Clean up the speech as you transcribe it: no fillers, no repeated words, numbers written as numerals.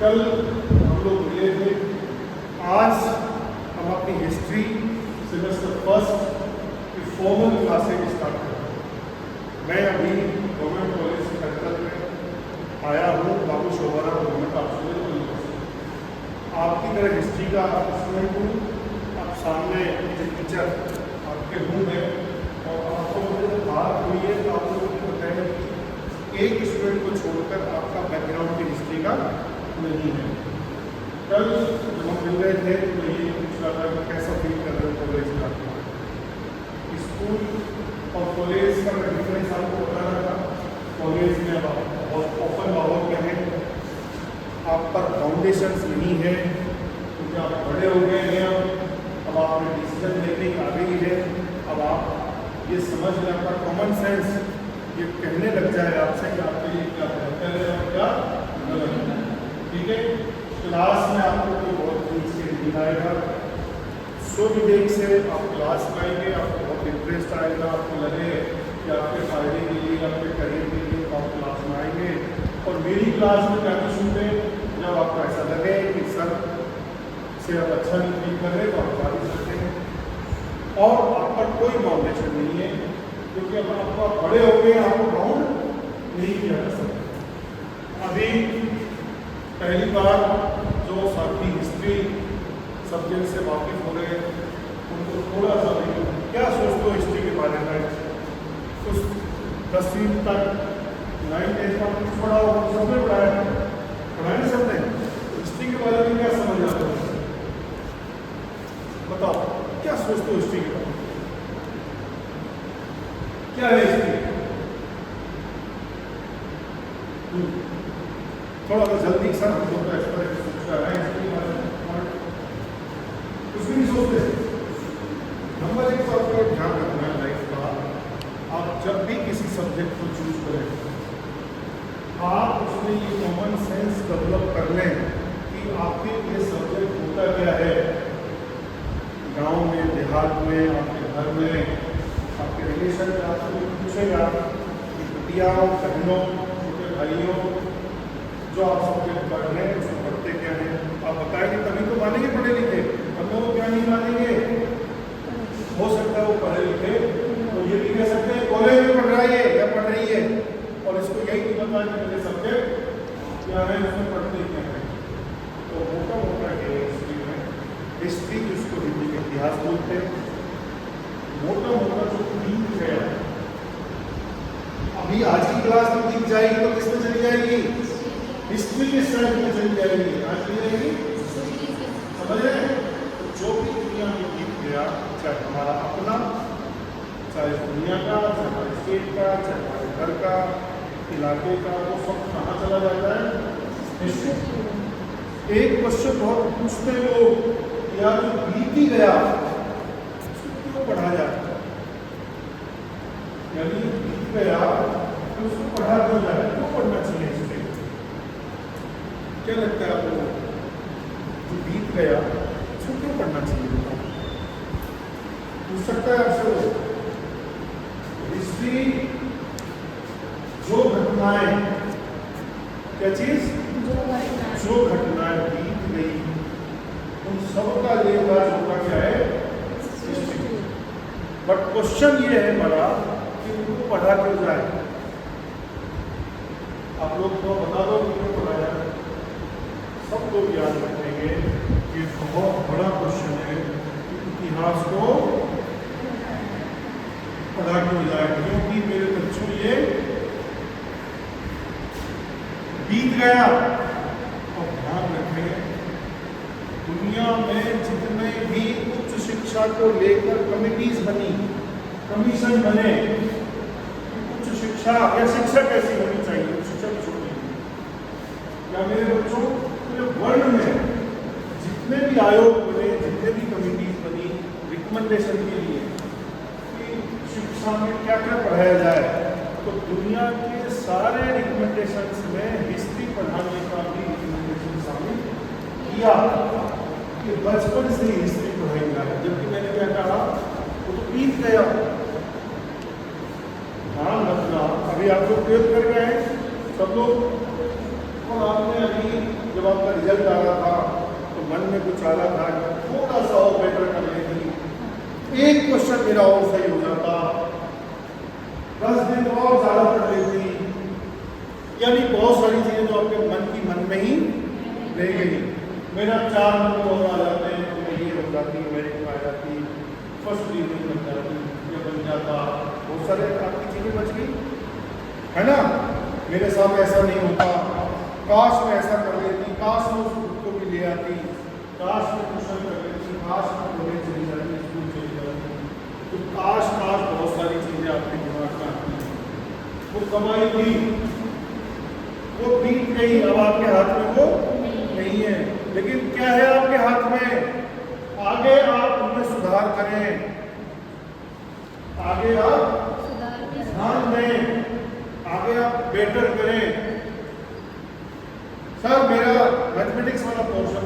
कल हम लोग मिले थे। आज हम अपनी हिस्ट्री सेमेस्टर फर्स्ट की फॉर्मल क्लासेज स्टार्ट कर रहे हैं। मैं अभी गवर्नमेंट कॉलेज सेंट्रल में आया हूँ, बाबू शोभरा गवर्नमेंट ऑप्शनल यूनिवर्सिटी। आपकी तरह हिस्ट्री का स्टूडेंट हूँ। आप सामने टीचर आपके रूम है और आपको मुझे बात हुई है तो आप लोगों को बताया कि एक स्टूडेंट को छोड़कर आपका बैकग्राउंड की हिस्ट्री का नहीं है। कल जब हम मिल रहे थे तो ये पूछ रहा था कि कैसा फील कर रहे हो कॉलेज का। स्कूल और कॉलेज का मैं डिफरेंस आपको बता रहा था। कॉलेज में अब बहुत ओपन माहौल में है, आप पर फाउंडेशंस नहीं है क्योंकि आप बड़े हो गए हैं। अब आपने डिसीजन मेकिंग आ गई है। अब आप ये समझ लें, आपका कॉमन सेंस ये कहने लग जाए आपसे कि आपके लिए क्या बेहतर है और क्या गलत है। ठीक है, क्लास में आपको कोई बहुत चीज से नहीं आएगा। विवेक से आप क्लास में आएंगे, आपको बहुत इंटरेस्ट आएगा, आपको लगे कि आपके फायदे के लिए, आपके करियर के लिए तो आप क्लास में आएंगे। और मेरी क्लास में क्या सुनते जब आपको ऐसा लगे कि सर से आप अच्छा नहीं फील कर रहे तो आप जा भी सकते हैं। और आप पर कोई बाउंडेशन नहीं है क्योंकि अब आपको आप बड़े हो गए, आपको बाउंड नहीं किया जा सकता। अभी पहली बार जो साथी हिस्ट्री सब्जेक्ट से वाकिफ हो रहे हैं उनको थोड़ा सा क्या सोचते हो हिस्ट्री के बारे में। उस 10वीं तक 9 10 का कुछ पढ़ा हो, सबने पढ़ाया, पढ़ाया नहीं सबने। हिस्ट्री के बारे में क्या समझ आता है, बताओ क्या सोचते हो हिस्ट्री के बारे में, क्या है हिस्ट्री? थोड़ा सा जल्दी सर, हम लोग सोच रहा है हिस्ट्री के बारे में कुछ भी नहीं सोचते। नंबर एक तो आपको ध्यान रखना है लाइफ का, आप जब भी किसी सब्जेक्ट को चूज करें आप उसमें ये कॉमन सेंस डेवलप कर लें कि आखिर ये सब्जेक्ट होता क्या है। गांव में, देहात में, आपके घर में, आपके रिलेशन में आपको पूछेगा कि बिटियाओं, बहनों, छोटे भाइयों, जो आप सब्जेक्ट पढ़ रहे हैं उसको पढ़ते क्या हैं, आप बताएंगे तभी तो मानेंगे पढ़े लिखे। हम लोग क्या नहीं मानेंगे, हो सकता है वो पढ़े लिखे तो ये भी कह सकते हैं कॉलेज में पढ़ रहा है या पढ़ रही है और इसको यही नहीं पता कि मेरे सब्जेक्ट क्या है, उसमें पढ़ते क्या है। तो मोटा मोटा है हिस्ट्री में, हिस्ट्री जिसको हिंदी में इतिहास बोलते हैं, मोटा मोटा जो थीम है। अभी आज की क्लास में दिख जाएगी तो किसमें चली जाएगी, हिस्ट्री के साइड में चली जाएगी। आज चली जाएगी, समझ रहे हैं। तो जो भी दुनिया में दिख गया, चाहे हमारा अपना, चाहे दुनिया का, चाहे हमारे स्टेट का, चाहे हमारे घर का, इलाके का, वो सब कहाँ चला जाता है, हिस्ट्री। एक क्वेश्चन बहुत पूछते हैं लोग, यार जो बीत ही गया उसको क्यों पढ़ा जाए, यानी बीत गया तो उसको पढ़ा क्यों जाए, क्यों पढ़ना चाहिए हिस्ट्री? क्या लगता है आपको, जो बीत गया उसको क्यों पढ़ना चाहिए? पूछ सकता है आपसे। हिस्ट्री जो घटनाएं, क्या चीज, जो घटनाएं बीत गई उन सब का लेखा जोखा क्या है, हिस्ट्री। बट क्वेश्चन ये है बड़ा कि उनको पढ़ा क्यों जाए। आप लोग को बता दो कि क्यों पढ़ा जाए। सब लोग याद रखेंगे कि बहुत बड़ा क्वेश्चन है कि इतिहास को पढ़ा क्यों जाए। क्योंकि मेरे बच्चों ये बीत गया। और ध्यान रखें, दुनिया में जितने भी उच्च शिक्षा को लेकर कमिटीज बनी, कमीशन बने, उच्च शिक्षा या शिक्षा कैसी होनी चाहिए, शिक्षा की छोटी या मेरे बच्चों पूरे वर्ल्ड में जितने भी आयोग बने, जितने भी कमिटीज बनी रिकमेंडेशन के लिए कि शिक्षा में क्या क्या पढ़ाया जाए, तो दुनिया के सारे रिकमेंडेशंस में हिस्ट्री पढ़ाने का भी रिकमेंडेशन शामिल किया कि बचपन से हिस्ट्री पढ़ाई जाए। जबकि मैंने क्या कहा, वो तो बीत गया। ध्यान रखना, अभी आप लोग ट्वेल्थ कर गए हैं सब लोग, और आपने अभी जब आपका रिजल्ट आ रहा था तो मन में कुछ आ रहा था कि थोड़ा सा और बेटर कर लेती, एक क्वेश्चन मेरा और सही हो जाता, 10 दिन और ज़्यादा पढ़ लेती, यानी बहुत सारी चीज़ें जो आपके मन में ही रह गई। मेरा 4 नंबर और आ जाते हैं तो मैं ये हो जाती, मेरिट में आ जाती, फर्स्ट डिवीजन बन जाती या बन जाता, बहुत सारे आपकी चीज़ें बच गई, है ना। मेरे साथ ऐसा नहीं होता, काश मैं ऐसा कर लेती, काश मैं उस बुक को भी ले आती, काश मैं ट्यूशन कर लेती, काश मैं कॉलेज चली जाती, स्कूल चली जाती, तो काश बहुत सारी चीज़ें आपके दिमाग में आती हैं। वो कमाई थी, वो बीत गई, अब आपके हाथ में वो नहीं है, लेकिन क्या है आपके हाथ में, आगे आप उनमें सुधार करें, आगे आप ध्यान दें, आगे आप बेटर करें। सर मेरा मैथमेटिक्स वाला पोर्शन